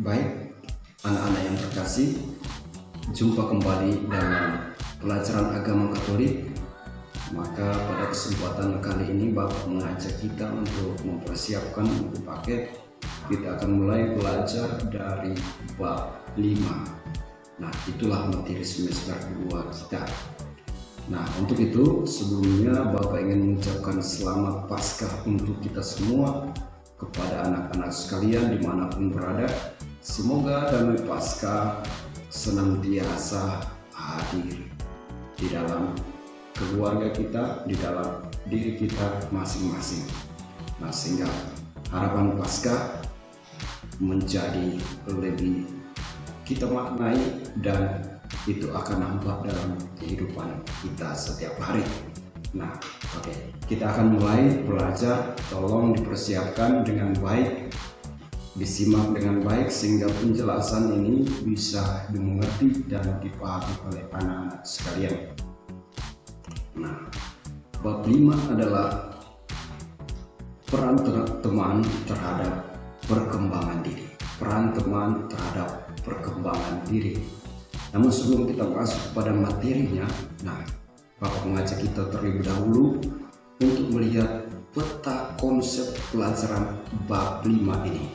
Baik, anak-anak yang terkasih, jumpa kembali dalam pelajaran agama Katolik. Maka pada kesempatan kali ini Bapak mengajak kita untuk mempersiapkan buku paket. Kita akan mulai belajar dari bab 5. Nah, itulah materi semester 2 kita. Nah, untuk itu sebelumnya Bapak ingin mengucapkan selamat Paskah untuk kita semua, kepada anak-anak sekalian dimanapun berada. Semoga damai Paskah senantiasa hadir di dalam keluarga kita, di dalam diri kita masing-masing. Nah, sehingga harapan Paskah menjadi lebih kita maknai dan itu akan nampak dalam kehidupan kita setiap hari. Nah, oke, kita akan mulai belajar. Tolong dipersiapkan dengan baik, disimak dengan baik sehingga penjelasan ini bisa dimengerti dan dipahami oleh anak-anak sekalian. Nah, bab 5 adalah peran teman terhadap perkembangan diri. Peran teman terhadap perkembangan diri. Namun sebelum kita masuk pada materinya, nah, Bapak mengajak kita terlebih dahulu untuk melihat peta konsep pelajaran bab 5 ini.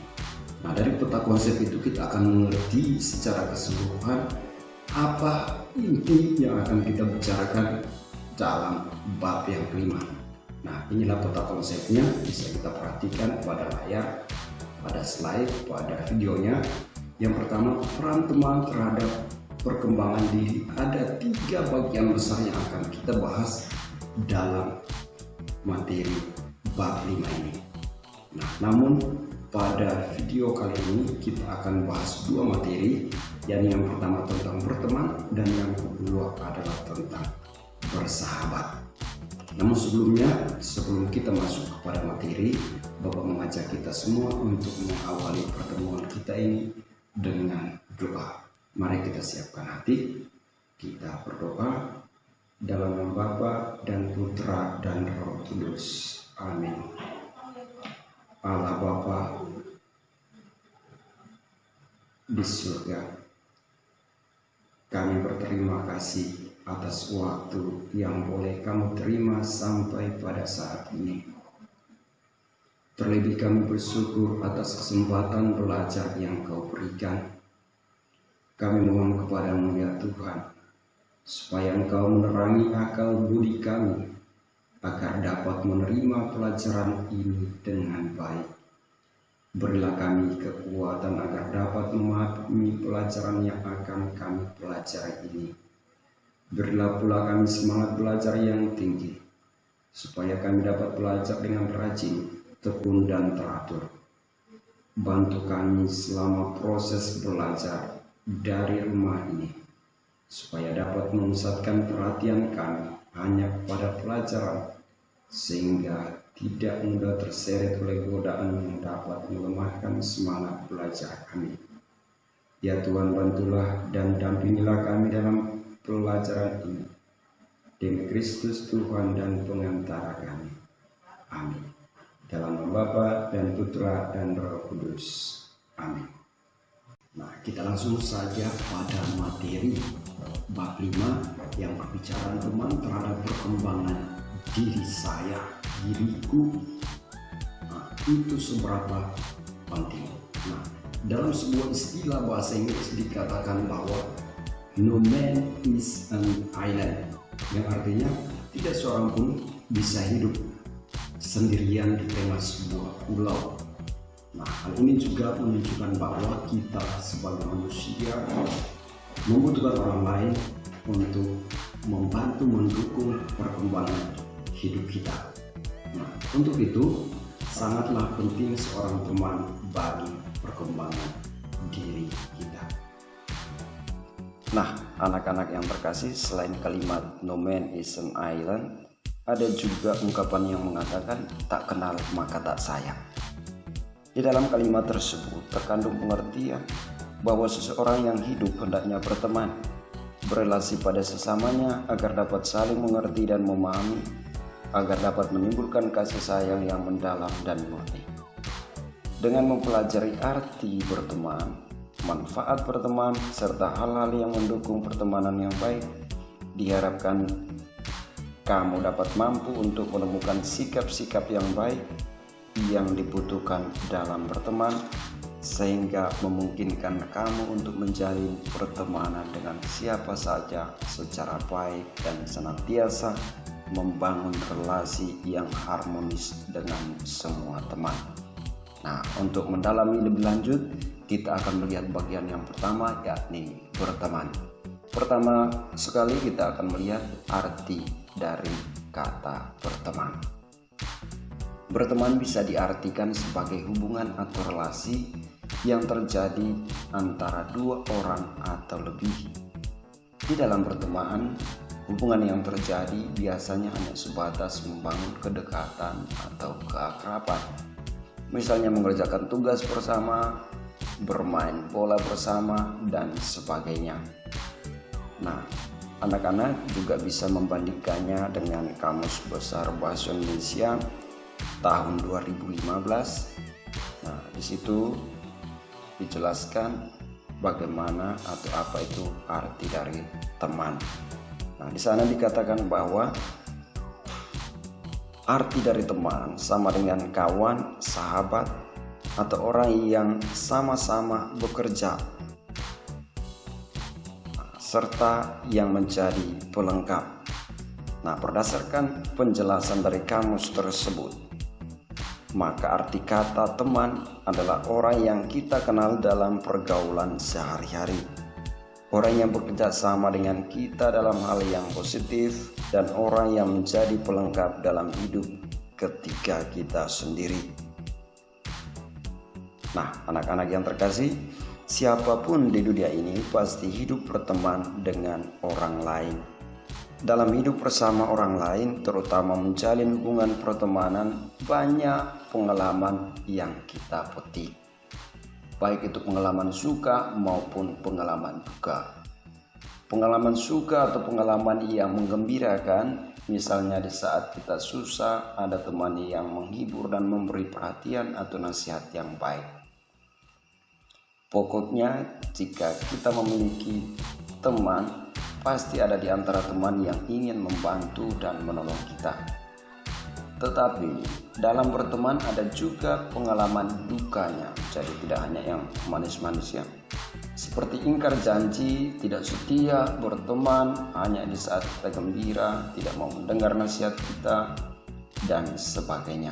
Nah, dari peta konsep itu kita akan mengerti secara keseluruhan apa inti yang akan kita bicarakan dalam bab yang kelima. Nah, inilah peta konsepnya, bisa kita perhatikan pada layar, pada slide, pada videonya. Yang pertama, peran teman terhadap perkembangan diri. Ada 3 bagian besar yang akan kita bahas dalam materi bab 5 ini. Nah, namun pada video kali ini kita akan bahas 2 materi, yakni yang pertama tentang berteman dan yang kedua adalah tentang bersahabat. Namun sebelum kita masuk kepada materi, Bapak mengajak kita semua untuk mengawali pertemuan kita ini dengan doa. Mari kita siapkan hati, kita berdoa dalam nama Bapa dan Putra dan Roh Kudus. Amin. Allah Bapa di surga, kami berterima kasih atas waktu yang boleh kami terima sampai pada saat ini. Terlebih kami bersyukur atas kesempatan belajar yang Kau berikan. Kami mohon kepadamu ya Tuhan, supaya Engkau menerangi akal budi kami, agar dapat menerima pelajaran ini dengan baik. Berilah kami kekuatan agar dapat memahami pelajaran yang akan kami pelajari ini. Berilah pula kami semangat belajar yang tinggi, supaya kami dapat belajar dengan rajin, tekun dan teratur. Bantu kami selama proses belajar dari rumah ini, supaya dapat memusatkan perhatian kami hanya pada pelajaran, sehingga tidak mudah terseret oleh godaan yang dapat melemahkan semangat belajar kami. Ya Tuhan, bantulah dan dampingilah kami dalam pelajaran ini, demi Kristus Tuhan dan pengantara kami. Amin. Dalam nama Bapa dan Putra dan Roh Kudus. Amin. Nah, kita langsung saja pada materi bab 5 yang berbicara teman terhadap perkembangan diri saya, diriku. Nah, itu seberapa penting. Nah, dalam sebuah istilah bahasa Inggris dikatakan bahwa no man is an island, yang artinya tidak seorang pun bisa hidup sendirian di tengah sebuah pulau. Nah, hal ini juga menunjukkan bahwa kita sebagai manusia membutuhkan orang lain untuk membantu mendukung perkembangan hidup kita. Nah, untuk itu sangatlah penting seorang teman bagi perkembangan diri kita. Nah, anak-anak yang terkasih, selain kalimat no man is an island, ada juga ungkapan yang mengatakan tak kenal maka tak sayang. Di dalam kalimat tersebut terkandung pengertian bahwa seseorang yang hidup hendaknya berteman, berelasi pada sesamanya agar dapat saling mengerti dan memahami, agar dapat menimbulkan kasih sayang yang mendalam dan murni. Dengan mempelajari arti berteman, manfaat berteman, serta hal-hal yang mendukung pertemanan yang baik. Diharapkan kamu dapat mampu untuk menemukan sikap-sikap yang baik yang dibutuhkan dalam berteman, sehingga memungkinkan kamu untuk menjalin pertemanan dengan siapa saja secara baik dan senantiasa membangun relasi yang harmonis dengan semua teman. Nah, untuk mendalami lebih lanjut, kita akan melihat bagian yang pertama, yakni berteman. Pertama sekali kita akan melihat arti dari kata berteman. Berteman bisa diartikan sebagai hubungan atau relasi yang terjadi antara dua orang atau lebih. Di dalam berteman, hubungan yang terjadi biasanya hanya sebatas membangun kedekatan atau keakraban. Misalnya mengerjakan tugas bersama, bermain bola bersama, dan sebagainya. Nah, anak-anak juga bisa membandingkannya dengan Kamus Besar Bahasa Indonesia tahun 2015. Nah, di situ dijelaskan bagaimana atau apa itu arti dari teman. Nah, di sana dikatakan bahwa arti dari teman sama dengan kawan, sahabat, atau orang yang sama-sama bekerja, serta yang menjadi pelengkap. Nah, berdasarkan penjelasan dari kamus tersebut, maka arti kata teman adalah orang yang kita kenal dalam pergaulan sehari-hari. Orang yang bekerja sama dengan kita dalam hal yang positif, dan orang yang menjadi pelengkap dalam hidup ketika kita sendiri. Nah, anak-anak yang terkasih, siapapun di dunia ini pasti hidup berteman dengan orang lain. Dalam hidup bersama orang lain, terutama menjalin hubungan pertemanan, banyak pengalaman yang kita petik. Baik itu pengalaman suka maupun pengalaman duka. Pengalaman suka atau pengalaman yang menggembirakan, misalnya di saat kita susah, ada teman yang menghibur dan memberi perhatian atau nasihat yang baik. Pokoknya, jika kita memiliki teman, pasti ada di antara teman yang ingin membantu dan menolong kita. Tetapi dalam berteman ada juga pengalaman dukanya, jadi tidak hanya yang manis-manis ya. Seperti ingkar janji, tidak setia, berteman hanya di saat kita gembira, tidak mau mendengar nasihat kita, dan sebagainya.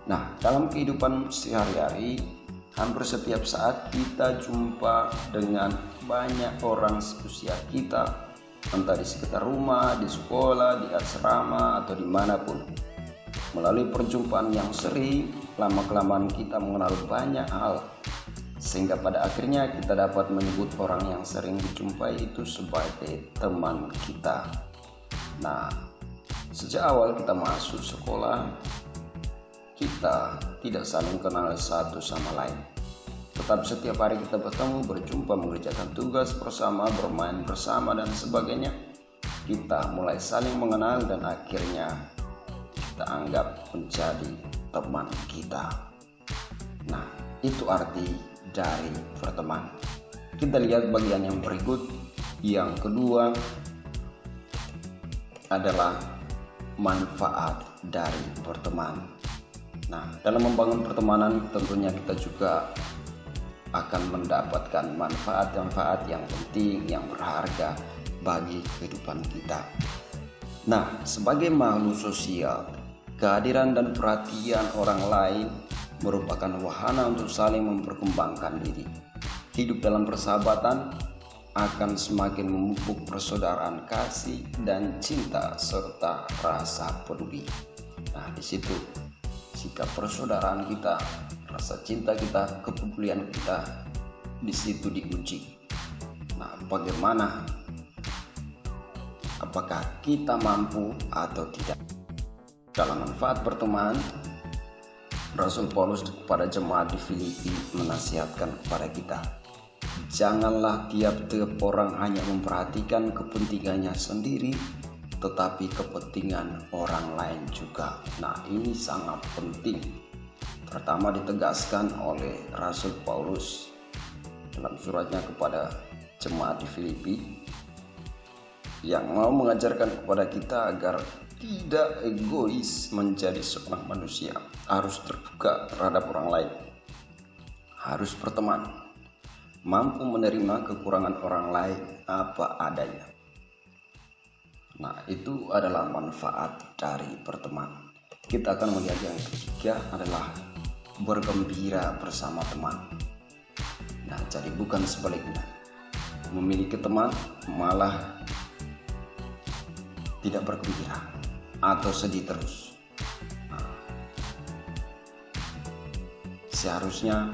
Nah, dalam kehidupan sehari-hari, hampir setiap saat kita jumpa dengan banyak orang seusia kita, entah di sekitar rumah, di sekolah, di asrama, atau dimanapun. Melalui perjumpaan yang sering, lama-kelamaan kita mengenal banyak hal, sehingga pada akhirnya kita dapat menyebut orang yang sering dijumpai itu sebagai teman kita. Nah, sejak awal kita masuk sekolah, kita tidak saling kenal satu sama lain. Tetapi setiap hari kita bertemu, berjumpa, mengerjakan tugas bersama, bermain bersama, dan sebagainya. Kita mulai saling mengenal dan akhirnya kita anggap menjadi teman kita. Nah, itu arti dari berteman. Kita lihat bagian yang berikut. Yang kedua adalah manfaat dari berteman. Nah, dalam membangun pertemanan tentunya kita juga akan mendapatkan manfaat-manfaat yang penting, yang berharga bagi kehidupan kita. Nah, sebagai makhluk sosial, kehadiran dan perhatian orang lain merupakan wahana untuk saling memperkembangkan diri. Hidup dalam persahabatan akan semakin memupuk persaudaraan kasih dan cinta serta rasa peduli. Nah, di situ sikap persaudaraan kita, rasa cinta kita, kepedulian kita di situ diuji. Nah, bagaimana? Apakah kita mampu atau tidak? Dalam manfaat berteman, Rasul Paulus kepada jemaat di Filipi menasihatkan kepada kita, janganlah tiap-tiap orang hanya memperhatikan kepentingannya sendiri, tetapi kepentingan orang lain juga. Nah, ini sangat penting. Pertama ditegaskan oleh Rasul Paulus dalam suratnya kepada jemaat di Filipi yang mau mengajarkan kepada kita agar tidak egois menjadi seorang manusia, harus terbuka terhadap orang lain, harus berteman, mampu menerima kekurangan orang lain apa adanya. Nah, itu adalah manfaat dari berteman. Kita akan melihat yang ketiga adalah bergembira bersama teman. Nah, jadi bukan sebaliknya, memiliki teman malah tidak bergembira atau sedih terus. Nah, seharusnya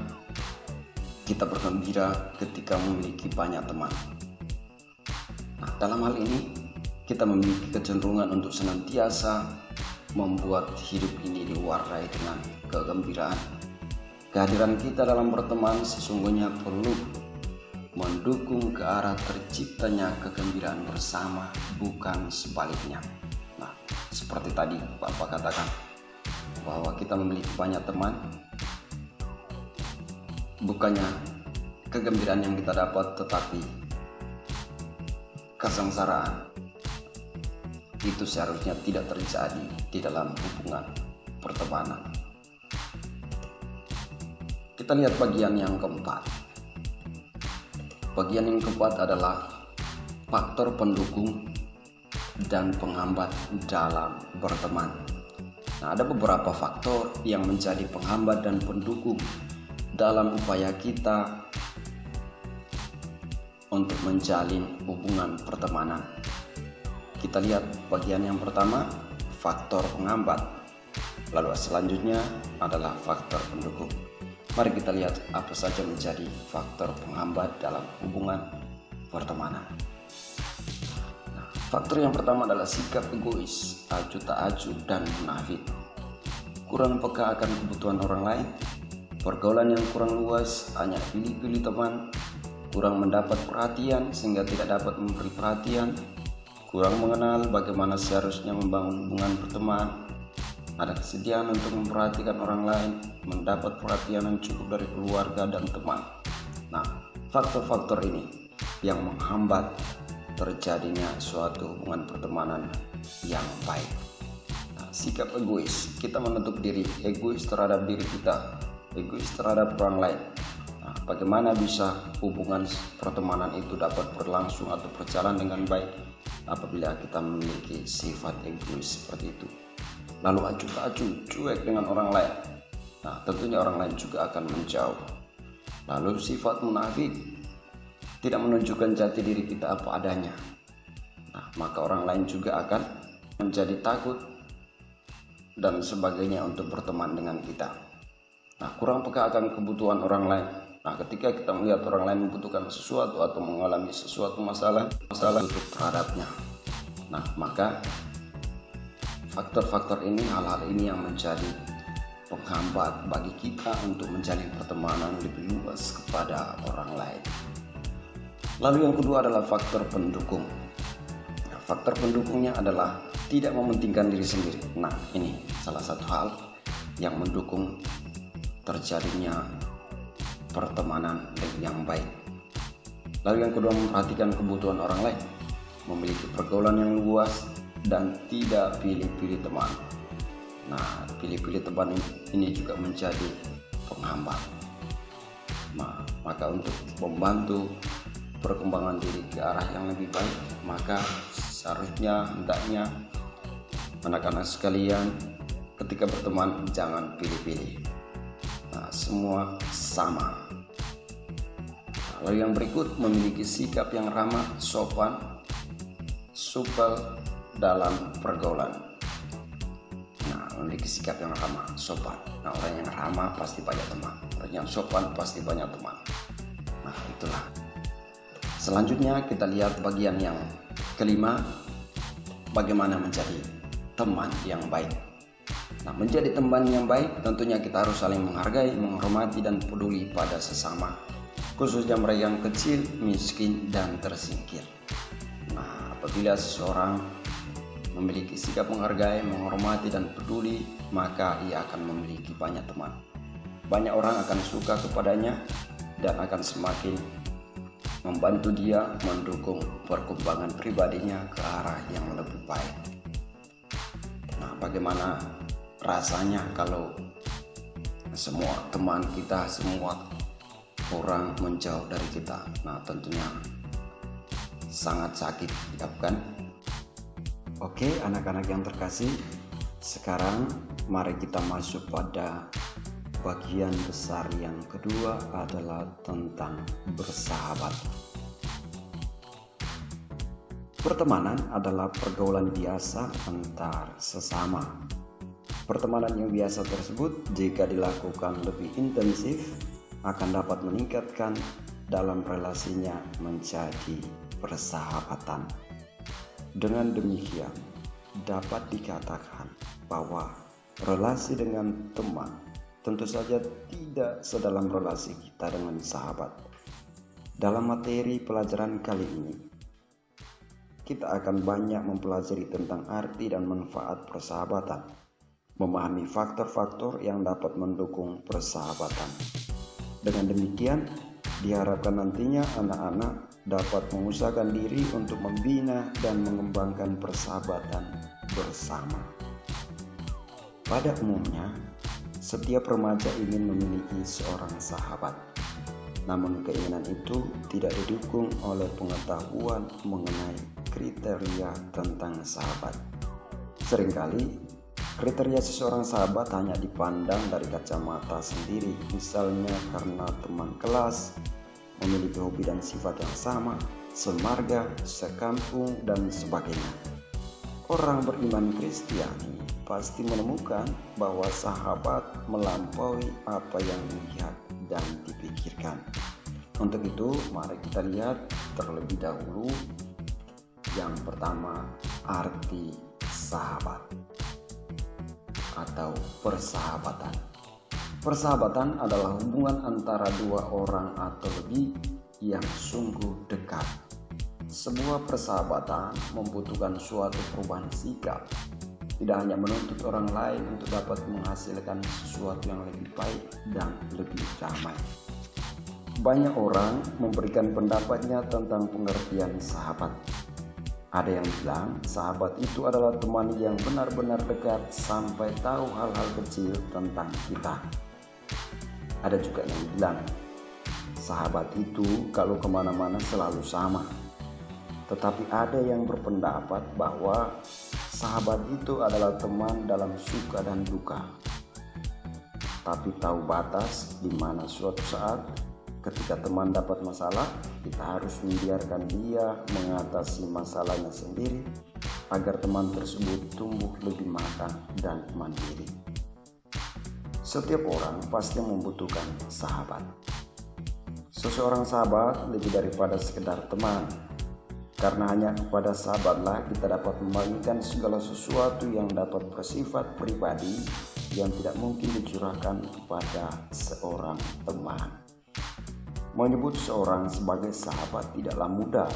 kita bergembira ketika memiliki banyak teman. Nah, dalam hal ini kita memiliki kecenderungan untuk senantiasa membuat hidup ini diwarnai dengan kegembiraan. Kehadiran kita dalam berteman sesungguhnya perlu mendukung ke arah terciptanya kegembiraan bersama, bukan sebaliknya. Nah, seperti tadi Bapak katakan bahwa kita memiliki banyak teman, bukannya kegembiraan yang kita dapat, tetapi kesengsaraan. Itu seharusnya tidak terjadi di dalam hubungan pertemanan. Kita lihat bagian yang keempat. Bagian yang keempat adalah faktor pendukung dan penghambat dalam berteman. Nah, ada beberapa faktor yang menjadi penghambat dan pendukung dalam upaya kita untuk menjalin hubungan pertemanan. Kita lihat bagian yang pertama, faktor penghambat. Lalu selanjutnya adalah faktor pendukung. Mari kita lihat apa saja menjadi faktor penghambat dalam hubungan pertemanan. Nah, faktor yang pertama adalah sikap egois, acuh tak acuh, dan munafik. Kurang peka akan kebutuhan orang lain, pergaulan yang kurang luas, hanya pilih-pilih teman, kurang mendapat perhatian sehingga tidak dapat memberi perhatian, kurang mengenal bagaimana seharusnya membangun hubungan berteman, ada kesediaan untuk memperhatikan orang lain, mendapat perhatian yang cukup dari keluarga dan teman. Nah, faktor-faktor ini yang menghambat terjadinya suatu hubungan pertemanan yang baik. Nah, sikap egois, kita menutup diri, egois terhadap diri kita, egois terhadap orang lain. Nah, bagaimana bisa hubungan pertemanan itu dapat berlangsung atau berjalan dengan baik apabila kita memiliki sifat egois seperti itu? Lalu acuh tak acuh, cuek dengan orang lain. Nah, tentunya orang lain juga akan menjauh. Lalu sifat munafik, tidak menunjukkan jati diri kita apa adanya. Nah, maka orang lain juga akan menjadi takut dan sebagainya untuk berteman dengan kita. Nah, kurang peka akan kebutuhan orang lain. Nah, ketika kita melihat orang lain membutuhkan sesuatu atau mengalami sesuatu masalah tutup terhadapnya. Nah, maka faktor-faktor ini, hal-hal ini yang menjadi penghambat bagi kita untuk menjalin pertemanan lebih luas kepada orang lain. Lalu yang kedua adalah faktor pendukung. Nah, faktor pendukungnya adalah tidak mementingkan diri sendiri. Nah, ini salah satu hal yang mendukung terjadinya pertemanan yang baik. Lalu yang kedua, memperhatikan kebutuhan orang lain, memiliki pergaulan yang luas, dan tidak pilih-pilih teman. Nah, pilih-pilih teman ini juga menjadi penghambat. Nah, maka untuk membantu perkembangan diri ke arah yang lebih baik, maka seharusnya hendaknya anak-anak sekalian ketika berteman jangan pilih-pilih. Nah, semua sama. Lalu yang berikut, memiliki sikap yang ramah, sopan, supel dalam pergaulan. Nah, memiliki sikap yang ramah, sopan. Nah, orang yang ramah pasti banyak teman, orang yang sopan pasti banyak teman. Nah, itulah. Selanjutnya kita lihat bagian yang kelima, bagaimana menjadi teman yang baik. Nah, menjadi teman yang baik tentunya kita harus saling menghargai, menghormati, dan peduli pada sesama, khususnya mereka yang kecil, miskin, dan tersingkir. Nah, apabila seseorang memiliki sikap menghargai, menghormati, dan peduli, maka ia akan memiliki banyak teman. Banyak orang akan suka kepadanya dan akan semakin membantu dia mendukung perkembangan pribadinya ke arah yang lebih baik. Nah, bagaimana rasanya kalau semua teman kita, semua orang menjauh dari kita? Nah, tentunya sangat sakit, ya bukan? Oke, anak-anak yang terkasih, sekarang mari kita masuk pada bagian besar yang kedua, adalah tentang bersahabat. Pertemanan adalah pergaulan biasa antar sesama. Pertemanan yang biasa tersebut jika dilakukan lebih intensif akan dapat meningkatkan dalam relasinya menjadi persahabatan. Dengan demikian dapat dikatakan bahwa relasi dengan teman tentu saja tidak sedalam relasi kita dengan sahabat. Dalam materi pelajaran kali ini, kita akan banyak mempelajari tentang arti dan manfaat persahabatan, memahami faktor-faktor yang dapat mendukung persahabatan. Dengan demikian, diharapkan nantinya anak-anak dapat mengusahakan diri untuk membina dan mengembangkan persahabatan bersama. Pada umumnya, setiap remaja ingin memiliki seorang sahabat, namun keinginan itu tidak didukung oleh pengetahuan mengenai kriteria tentang sahabat. Seringkali, kriteria seseorang sahabat hanya dipandang dari kacamata sendiri, misalnya karena teman kelas, memiliki hobi dan sifat yang sama, semarga, sekampung, dan sebagainya. Orang beriman Kristiani pasti menemukan bahwa sahabat melampaui apa yang dilihat dan dipikirkan. Untuk itu, mari kita lihat terlebih dahulu yang pertama, arti sahabat atau persahabatan. Persahabatan adalah hubungan antara dua orang atau lebih yang sungguh dekat. Sebuah persahabatan membutuhkan suatu perubahan sikap, tidak hanya menuntut orang lain untuk dapat menghasilkan sesuatu yang lebih baik dan lebih damai. Banyak orang memberikan pendapatnya tentang pengertian sahabat. Ada yang bilang sahabat itu adalah teman yang benar-benar dekat sampai tahu hal-hal kecil tentang kita. Ada juga yang bilang sahabat itu kalau kemana-mana selalu sama. Tetapi ada yang berpendapat bahwa sahabat itu adalah teman dalam suka dan duka, tapi tahu batas di mana suatu saat ketika teman dapat masalah, kita harus membiarkan dia mengatasi masalahnya sendiri agar teman tersebut tumbuh lebih matang dan mandiri. Setiap orang pasti membutuhkan sahabat. Seseorang sahabat lebih daripada sekedar teman, karena hanya kepada sahabatlah kita dapat membagikan segala sesuatu yang dapat bersifat pribadi yang tidak mungkin dicurahkan kepada seorang teman. Menyebut seorang sebagai sahabat tidaklah mudah,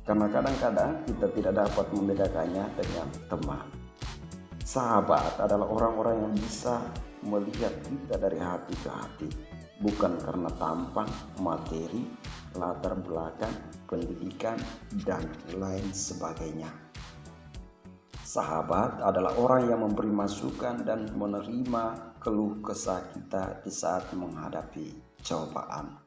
karena kadang-kadang kita tidak dapat membedakannya dengan teman. Sahabat adalah orang-orang yang bisa melihat kita dari hati ke hati, bukan karena tampang, materi, latar belakang, pendidikan, dan lain sebagainya. Sahabat adalah orang yang memberi masukan dan menerima keluh kesah kita di saat menghadapi cobaan.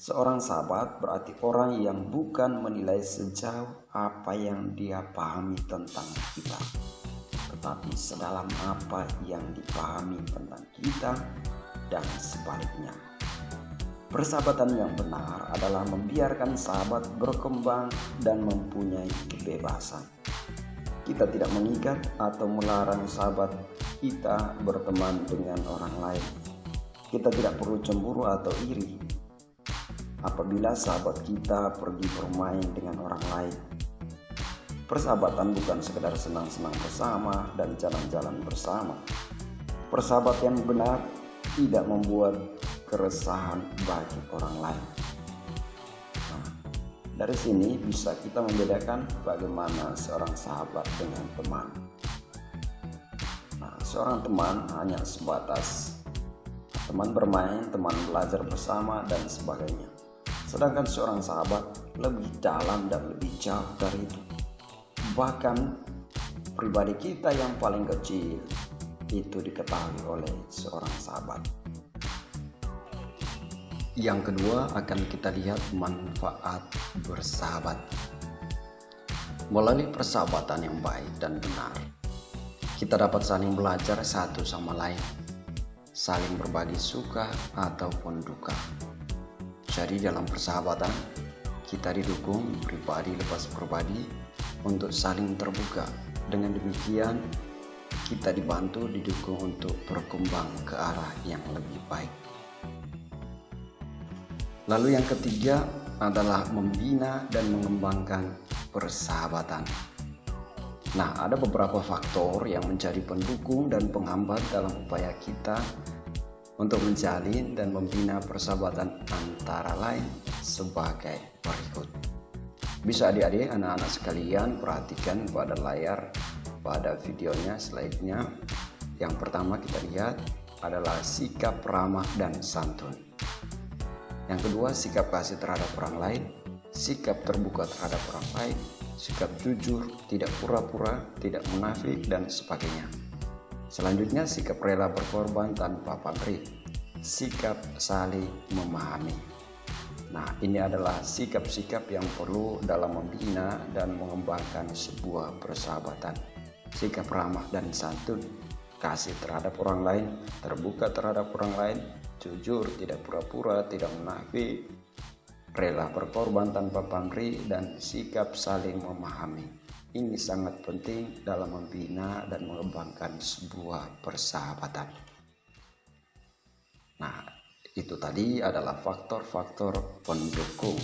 Seorang sahabat berarti orang yang bukan menilai sejauh apa yang dia pahami tentang kita, tetapi sedalam apa yang dipahami tentang kita dan sebaliknya. Persahabatan yang benar adalah membiarkan sahabat berkembang dan mempunyai kebebasan. Kita tidak mengikat atau melarang sahabat kita berteman dengan orang lain. Kita tidak perlu cemburu atau iri apabila sahabat kita pergi bermain dengan orang lain. Persahabatan bukan sekedar senang-senang bersama dan jalan-jalan bersama. Persahabatan yang benar tidak membuat keresahan bagi orang lain. Nah, dari sini bisa kita membedakan bagaimana seorang sahabat dengan teman. Nah, seorang teman hanya sebatas teman bermain, teman belajar bersama, dan sebagainya. Sedangkan seorang sahabat lebih dalam dan lebih jauh dari itu. Bahkan pribadi kita yang paling kecil itu diketahui oleh seorang sahabat. Yang kedua, akan kita lihat manfaat bersahabat. Melalui persahabatan yang baik dan benar, kita dapat saling belajar satu sama lain, saling berbagi suka ataupun duka. Jadi dalam persahabatan, kita didukung pribadi lepas pribadi untuk saling terbuka. Dengan demikian, kita dibantu, didukung untuk berkembang ke arah yang lebih baik. Lalu yang ketiga adalah membina dan mengembangkan persahabatan. Nah, ada beberapa faktor yang menjadi pendukung dan penghambat dalam upaya kita untuk menjalin dan membina persahabatan, antara lain sebagai berikut. Bisa adik-adik, anak-anak sekalian perhatikan pada layar, pada videonya, slide-nya. Yang pertama kita lihat adalah sikap ramah dan santun. Yang kedua, sikap kasih terhadap orang lain, sikap terbuka terhadap orang lain, sikap jujur, tidak pura-pura, tidak munafik, dan sebagainya. Selanjutnya, sikap rela berkorban tanpa pamrih, sikap saling memahami. Nah, ini adalah sikap-sikap yang perlu dalam membina dan mengembangkan sebuah persahabatan. Sikap ramah dan santun, kasih terhadap orang lain, terbuka terhadap orang lain, jujur, tidak pura-pura, tidak munafik, rela berkorban tanpa pamrih, dan sikap saling memahami. Ini sangat penting dalam membina dan mengembangkan sebuah persahabatan. Nah, itu tadi adalah faktor-faktor pendukung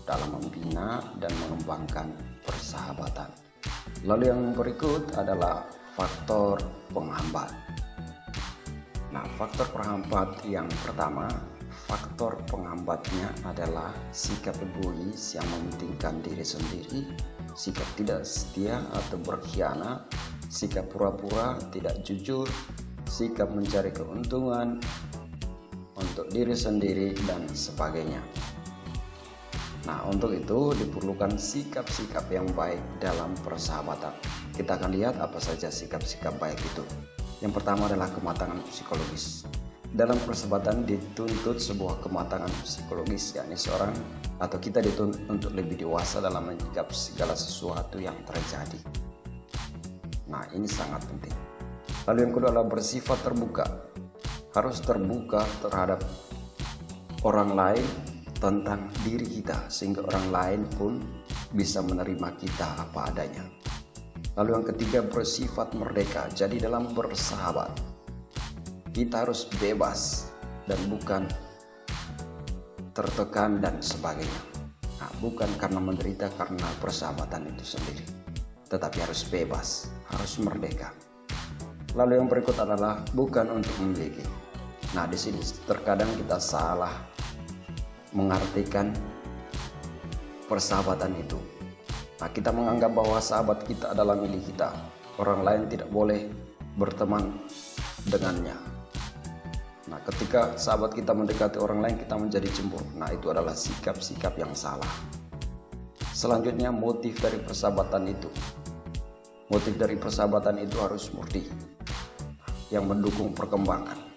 dalam membina dan mengembangkan persahabatan. Lalu yang berikut adalah faktor penghambat. Nah, faktor penghambat yang pertama, faktor penghambatnya adalah sikap egois yang mementingkan diri sendiri, sikap tidak setia atau berkhianat, sikap pura-pura, tidak jujur, sikap mencari keuntungan untuk diri sendiri, dan sebagainya. Nah, untuk itu diperlukan sikap-sikap yang baik dalam persahabatan. Kita akan lihat apa saja sikap-sikap baik itu. Yang pertama adalah kematangan psikologis. Dalam persahabatan dituntut sebuah kematangan psikologis, yakni seorang atau kita dituntut untuk lebih dewasa dalam menyikap segala sesuatu yang terjadi. Nah, ini sangat penting. Lalu yang kedua adalah bersifat terbuka. Harus terbuka terhadap orang lain tentang diri kita, sehingga orang lain pun bisa menerima kita apa adanya. Lalu yang ketiga, bersifat merdeka. Jadi dalam bersahabat kita harus bebas dan bukan tertekan dan sebagainya. Nah, bukan karena menderita karena persahabatan itu sendiri, tetapi harus bebas, harus merdeka. Lalu yang berikut adalah bukan untuk memiliki. Nah, di sini terkadang kita salah mengartikan persahabatan itu. Nah, kita menganggap bahwa sahabat kita adalah milik kita. Orang lain tidak boleh berteman dengannya. Nah, ketika sahabat kita mendekati orang lain, kita menjadi cemburu. Nah, itu adalah sikap-sikap yang salah. Selanjutnya, motif dari persahabatan itu. Motif dari persahabatan itu harus murni, yang mendukung perkembangan.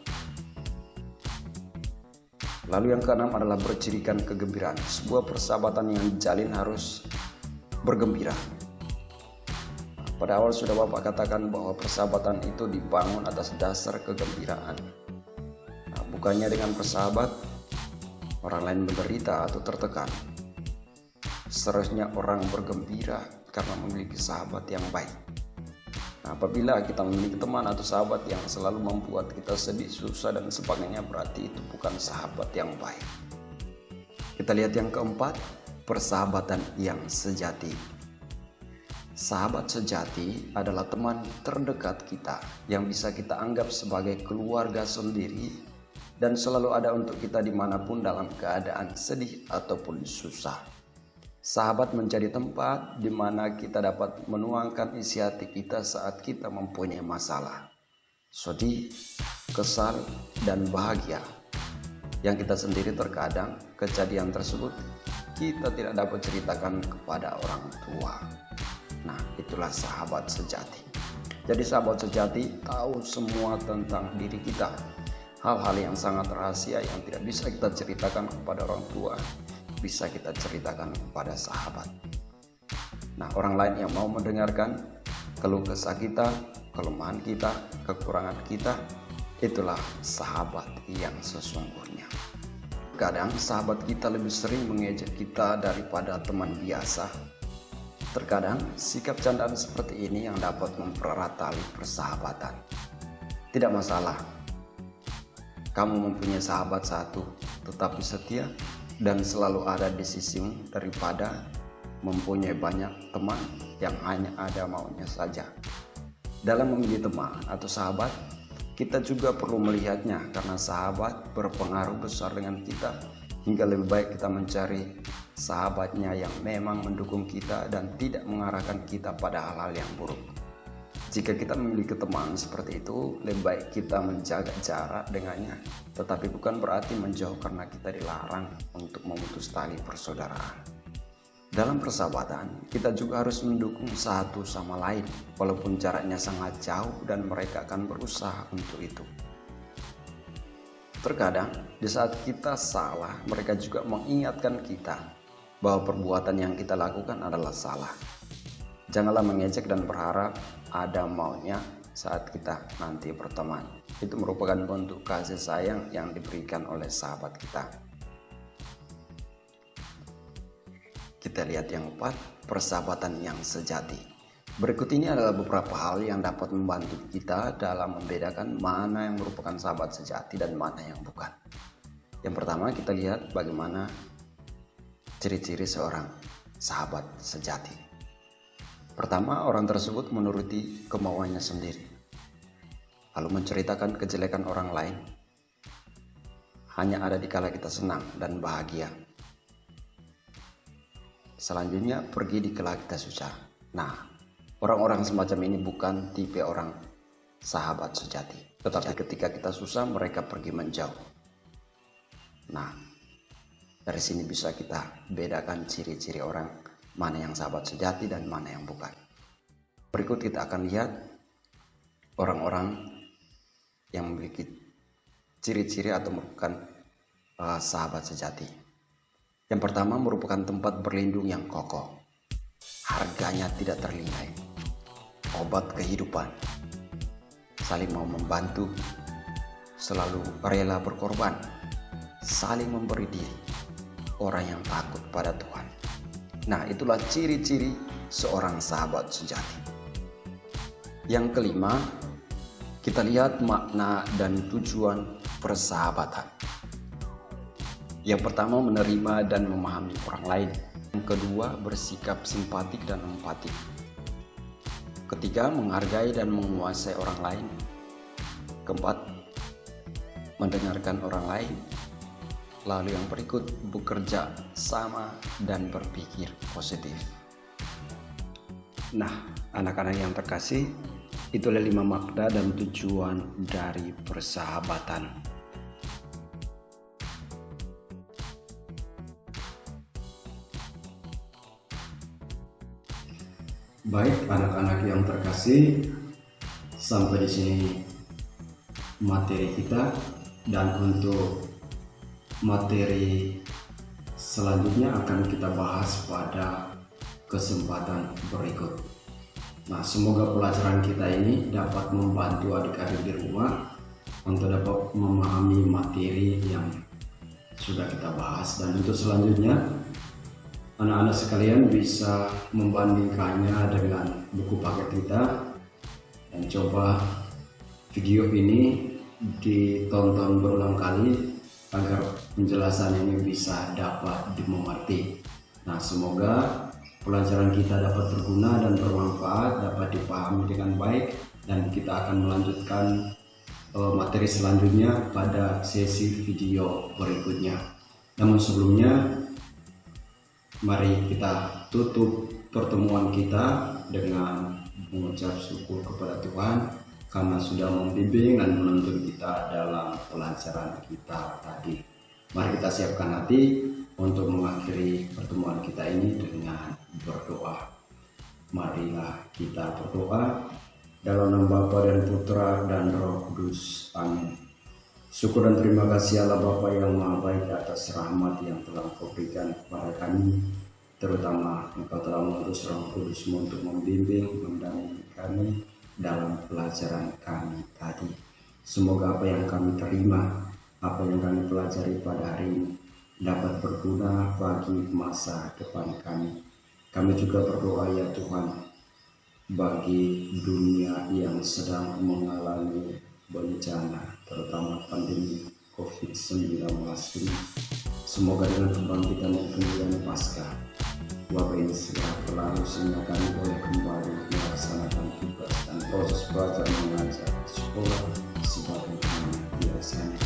Lalu yang keenam adalah bercirikan kegembiraan. Sebuah persahabatan yang dijalin harus bergembira. Pada awal sudah Bapak katakan bahwa persahabatan itu dibangun atas dasar kegembiraan. Nah, bukannya dengan bersahabat orang lain menderita atau tertekan. Seharusnya orang bergembira karena memiliki sahabat yang baik. Nah, apabila kita memiliki teman atau sahabat yang selalu membuat kita sedih, susah, dan sebagainya, berarti itu bukan sahabat yang baik. Kita lihat yang keempat, persahabatan yang sejati. Sahabat sejati adalah teman terdekat kita yang bisa kita anggap sebagai keluarga sendiri dan selalu ada untuk kita dimanapun dalam keadaan sedih ataupun susah. Sahabat menjadi tempat di mana kita dapat menuangkan isi hati kita saat kita mempunyai masalah. sedih, kesal, dan bahagia. Yang kita sendiri terkadang kejadian tersebut kita tidak dapat ceritakan kepada orang tua. Nah, itulah sahabat sejati. Jadi sahabat sejati tahu semua tentang diri kita. Hal-hal yang sangat rahasia yang tidak bisa kita ceritakan kepada orang tua, bisa kita ceritakan kepada sahabat. Nah, orang lain yang mau mendengarkan keluh kesah kita, kelemahan kita, kekurangan kita, itulah sahabat yang sesungguhnya. Kadang sahabat kita lebih sering mengejek kita daripada teman biasa. Terkadang sikap candaan seperti ini yang dapat mempererat tali persahabatan. Tidak masalah kamu mempunyai sahabat satu tetapi setia dan selalu ada di sisimu, daripada mempunyai banyak teman yang hanya ada maunya saja. Dalam memilih teman atau sahabat, kita juga perlu melihatnya, karena sahabat berpengaruh besar dengan kita, hingga lebih baik kita mencari sahabatnya yang memang mendukung kita dan tidak mengarahkan kita pada hal-hal yang buruk. Jika kita memiliki teman seperti itu, lebih baik kita menjaga jarak dengannya, tetapi bukan berarti menjauh karena kita dilarang untuk memutus tali persaudaraan. Dalam persahabatan, kita juga harus mendukung satu sama lain, walaupun jaraknya sangat jauh dan mereka akan berusaha untuk itu. Terkadang, di saat kita salah, mereka juga mengingatkan kita bahwa perbuatan yang kita lakukan adalah salah. Janganlah mengejek dan berharap ada maunya saat kita nanti berteman. Itu merupakan bentuk kasih sayang yang diberikan oleh sahabat kita. Kita lihat yang keempat, persahabatan yang sejati. Berikut ini adalah beberapa hal yang dapat membantu kita dalam membedakan mana yang merupakan sahabat sejati dan mana yang bukan. Yang pertama, kita lihat bagaimana ciri-ciri seorang sahabat sejati. Pertama, orang tersebut menuruti kemauannya sendiri, lalu menceritakan kejelekan orang lain hanya ada dikala kita senang dan bahagia. Selanjutnya, pergi dikala kita susah. Nah, orang-orang semacam ini bukan tipe orang sahabat sejati, tetapi ketika kita susah mereka pergi menjauh. Nah, dari sini bisa kita bedakan ciri-ciri orang mana yang sahabat sejati dan mana yang bukan. Berikut kita akan lihat orang-orang yang memiliki ciri-ciri atau merupakan sahabat sejati. Yang pertama, merupakan tempat berlindung yang kokoh, harganya tidak ternilai, obat kehidupan, saling mau membantu, selalu rela berkorban, saling memberi diri, orang yang takut pada Tuhan. Nah, itulah ciri-ciri seorang sahabat sejati. Yang kelima, kita lihat makna dan tujuan persahabatan. Yang pertama, menerima dan memahami orang lain. Yang kedua, bersikap simpatik dan empatik. Ketiga, menghargai dan menguasai orang lain. Keempat, mendengarkan orang lain. Lalu yang berikut, bekerja sama dan berpikir positif. Nah, anak-anak yang terkasih, itulah 5 makna dan tujuan dari persahabatan. Baik anak-anak yang terkasih, sampai di sini materi kita, dan untuk materi selanjutnya akan kita bahas pada kesempatan berikut. Nah, semoga pelajaran kita ini dapat membantu adik-adik di rumah untuk dapat memahami materi yang sudah kita bahas, dan untuk selanjutnya anak-anak sekalian bisa membandingkannya dengan buku paket kita, dan coba video ini ditonton berulang kali agar penjelasan ini bisa dapat dimengerti. Nah, semoga pelajaran kita dapat berguna dan bermanfaat, dapat dipahami dengan baik, dan kita akan melanjutkan materi selanjutnya pada sesi video berikutnya. Namun sebelumnya, mari kita tutup pertemuan kita dengan mengucap syukur kepada Tuhan. karena sudah membimbing dan menuntun kita dalam pelajaran kita tadi. Mari kita siapkan hati untuk mengakhiri pertemuan kita ini dengan berdoa. Marilah kita berdoa dalam nama Bapa dan Putra dan Roh Kudus. Amin. Syukur dan terima kasih Allah Bapa yang Maha Baik atas rahmat yang telah Engkau berikan kepada kami. Terutama Engkau telah mengutus Roh Kudus-Mu untuk membimbing, mendampingi kami dalam pelajaran kami tadi. Semoga apa yang kami terima, apa yang kami pelajari pada hari ini dapat berguna bagi masa depan kami. Kami juga berdoa ya Tuhan, bagi dunia yang sedang mengalami bencana, terutama pandemi COVID-19 ini. Semoga dengan kebangkitan dan kemuliaan Paskah, wabah ini segera berlalu sehingga kami boleh kembali melaksanakan tugas dan proses belajar mengajar di sekolah sebagaimana biasanya.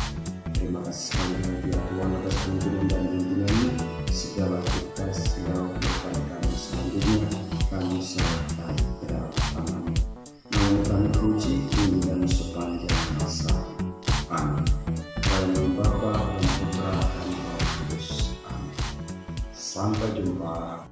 Terima kasih sekali lagi ya Tuhan atas pimpinan dan bimbingannya. Segala tugas, segala kehidupan kami selanjutnya kami serahkan ke dalam tangan-Mu. Namun kami puji kini dan sepanjang masa. Amin. Dalam nama Bapa dan Putra dan Roh Kudus. Amin. Sampai jumpa.